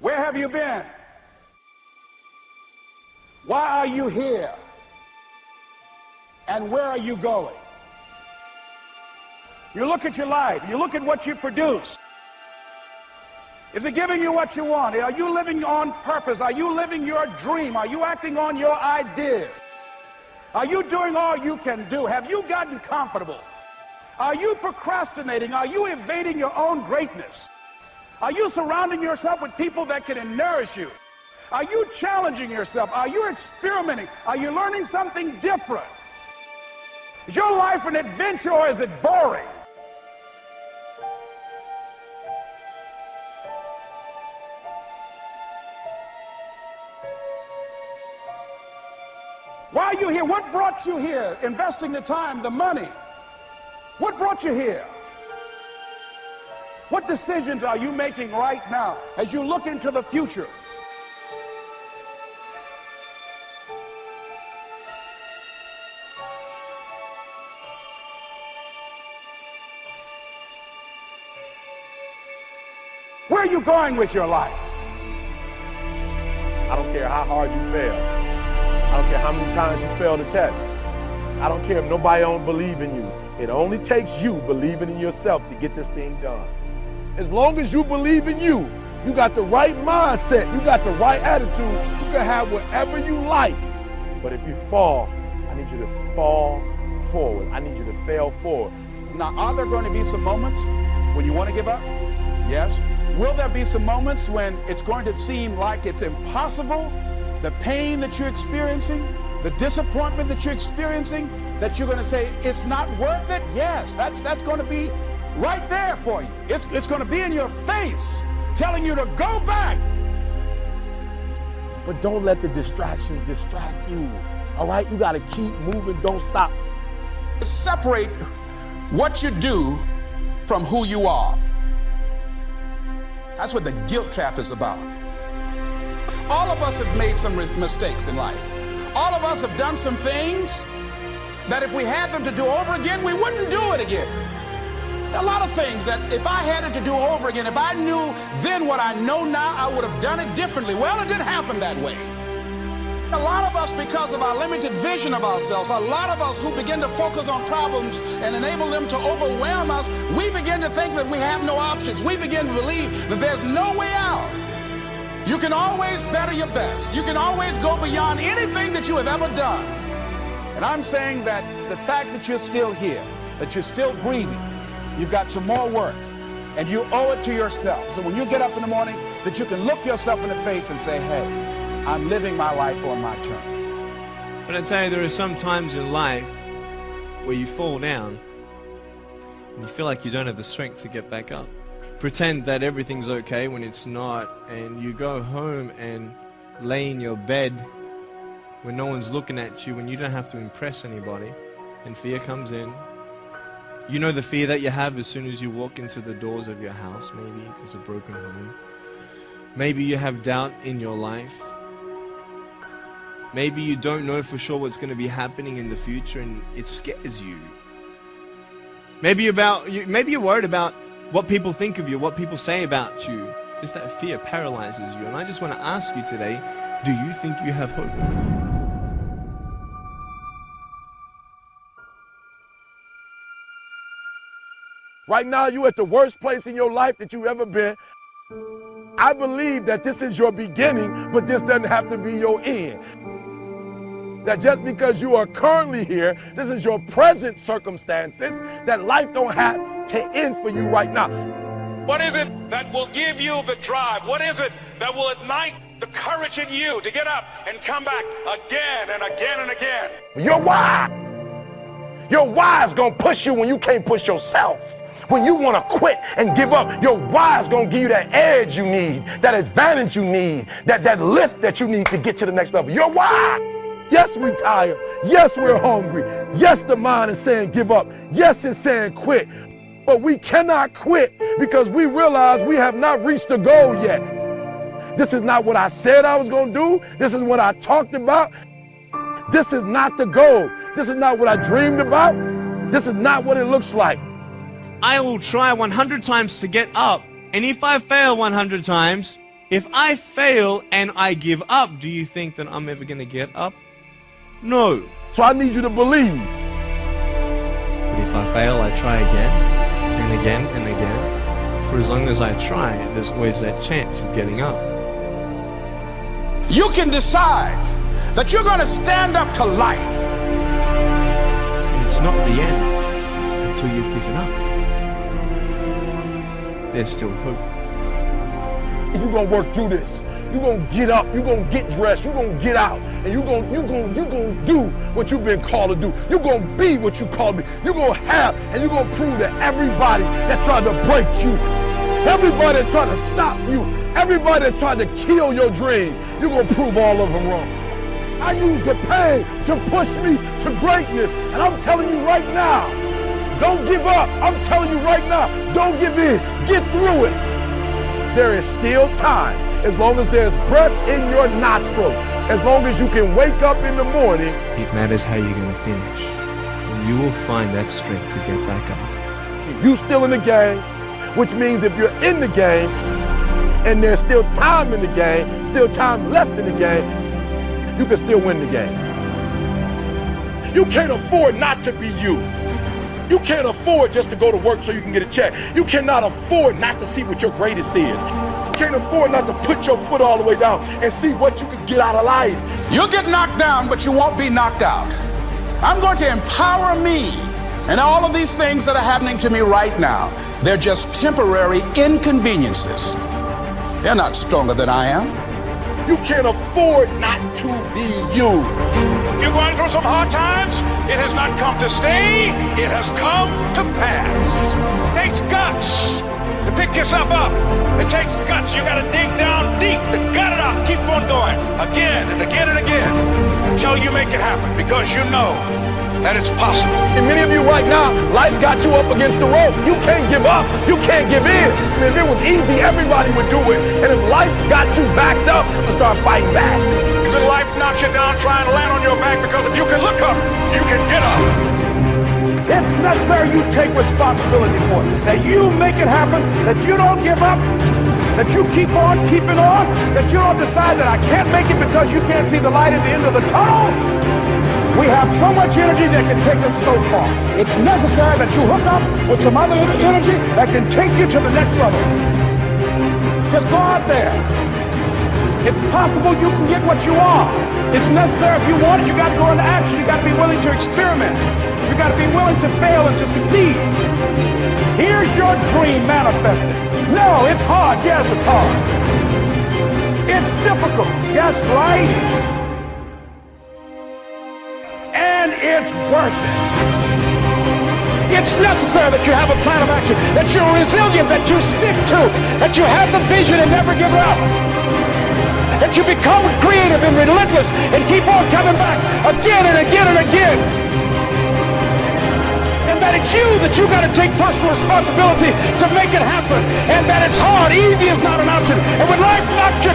Where have you been? Why are you here? And where are you going? You look at your life, you look at what you produce. Is it giving you what you want? Are you living on purpose? Are you living your dream? Are you acting on your ideas? Are you doing all you can do? Have you gotten comfortable? Are you procrastinating? Are you evading your own greatness? Are you surrounding yourself with people that can nourish you? Are you challenging yourself? Are you experimenting? Are you learning something different? Is your life an adventure or is it boring? Why are you here? What brought you here? Investing the time, the money. What brought you here? What decisions are you making right now as you look into the future? Where are you going with your life? I don't care how hard you fail. I don't care how many times you fail the test. I don't care if nobody don't believe in you. It only takes you believing in yourself to get this thing done. As long as you believe in you, you got the right mindset, you got the right attitude, you can have whatever you like. But if you fall, I need you to fall forward. I need you to fail forward. Now, are there going to be some moments when you want to give up? Yes. Will there be some moments when it's going to seem like it's impossible? The pain that you're experiencing, the disappointment that you're experiencing, that you're going to say, it's not worth it? Yes, that's going to be right there for you. It's going to be in your face, telling you to go back. But don't let the distractions distract you. All right? You got to keep moving. Don't stop. Separate what you do from who you are. That's what the guilt trap is about. All of us have made some mistakes in life. All of us have done some things that if we had them to do over again, we wouldn't do it again. A lot of things that if I had it to do over again, if I knew then what I know now, I would have done it differently. Well, it didn't happen that way. A lot of us, because of our limited vision of ourselves, a lot of us who begin to focus on problems and enable them to overwhelm us, we begin to think that we have no options. We begin to believe that there's no way out. You can always better your best. You can always go beyond anything that you have ever done. And I'm saying that the fact that you're still here, that you're still breathing, you've got some more work, and you owe it to yourself. So when you get up in the morning, that you can look yourself in the face and say, hey, I'm living my life on my terms. But I tell you, there are some times in life where you fall down and you feel like you don't have the strength to get back up. Pretend that everything's okay when it's not, and you go home and lay in your bed when no one's looking at you, when you don't have to impress anybody, and fear comes in. You know the fear that you have as soon as you walk into the doors of your house. Maybe there's a broken home. Maybe you have doubt in your life. Maybe you don't know for sure what's going to be happening in the future and it scares you. Maybe you're worried about what people think of you, what people say about you. Just that fear paralyzes you. And I just want to ask you today, do you think you have hope? Right now, you're at the worst place in your life that you've ever been. I believe that this is your beginning, but this doesn't have to be your end. That just because you are currently here, this is your present circumstances, that life don't have to end for you right now. What is it that will give you the drive? What is it that will ignite the courage in you to get up and come back again and again and again? Your why. Your why is going to push you when you can't push yourself. When you want to quit and give up, your why is going to give you that edge you need, that advantage you need, that lift that you need to get to the next level. Your why. Yes, we're tired. Yes, we're hungry. Yes, the mind is saying give up. Yes, it's saying quit. But we cannot quit because we realize we have not reached the goal yet. This is not what I said I was going to do. This is what I talked about. This is not the goal. This is not what I dreamed about. This is not what it looks like. I will try 100 times to get up, and if I fail 100 times, if I fail and I give up, do you think that I'm ever going to get up? No. So I need you to believe. But if I fail, I try again, and again, and again. For as long as I try, there's always that chance of getting up. You can decide that you're going to stand up to life. And it's not the end until you've given up. There's still hope. You're going to work through this. You're going to get up. You're going to get dressed. You're going to get out. And you're going to do what you've been called to do. You're going to be what you called to be. You're going to have, and you're going to prove that everybody that tried to break you, everybody that tried to stop you, everybody that tried to kill your dream, you're going to prove all of them wrong. I use the pain to push me to greatness. And I'm telling you right now, don't give up. I'm telling you right now, don't give in. Get through it. There is still time. As long as there's breath in your nostrils, as long as you can wake up in the morning. It matters how you're going to finish. And you will find that strength to get back up. You still in the game, which means if you're in the game and there's still time in the game, still time left in the game, you can still win the game. You can't afford not to be you. You can't afford just to go to work so you can get a check. You cannot afford not to see what your greatest is. You can't afford not to put your foot all the way down and see what you can get out of life. You'll get knocked down, but you won't be knocked out. I'm going to empower me. And all of these things that are happening to me right now, they're just temporary inconveniences. They're not stronger than I am. You can't afford not to be you. You're going through some hard times. It has not come to stay. It has come to pass. It takes guts to pick yourself up. It takes guts. You got to dig down deep to gut it out. Keep on going again and again and again until you make it happen, because you know that it's possible. And many of you right now, life's got you up against the rope. You can't give up. You can't give in. I mean, if it was easy, everybody would do it. And if life's got you backed up, you start fighting back. Because life knocks you down trying to land on your back, because if you can look up, you can get up. It's necessary you take responsibility for it. That you make it happen, that you don't give up, that you keep on keeping on, that you don't decide that I can't make it because you can't see the light at the end of the tunnel. We have so much energy that can take us so far. It's necessary that you hook up with some other energy that can take you to the next level. Just go out there. It's possible you can get what you want. It's necessary if you want it, you got to go into action. You got to be willing to experiment. You got to be willing to fail and to succeed. Here's your dream manifesting. No, it's hard. Yes, it's hard. It's difficult. Yes, right? And it's worth it. It's necessary that you have a plan of action, that you're resilient, that you stick to, that you have the vision and never give up, that you become creative and relentless and keep on coming back again and again and again. And that it's you that you got to take personal responsibility to make it happen, and that it's hard. Easy is not an option. And when life knocks you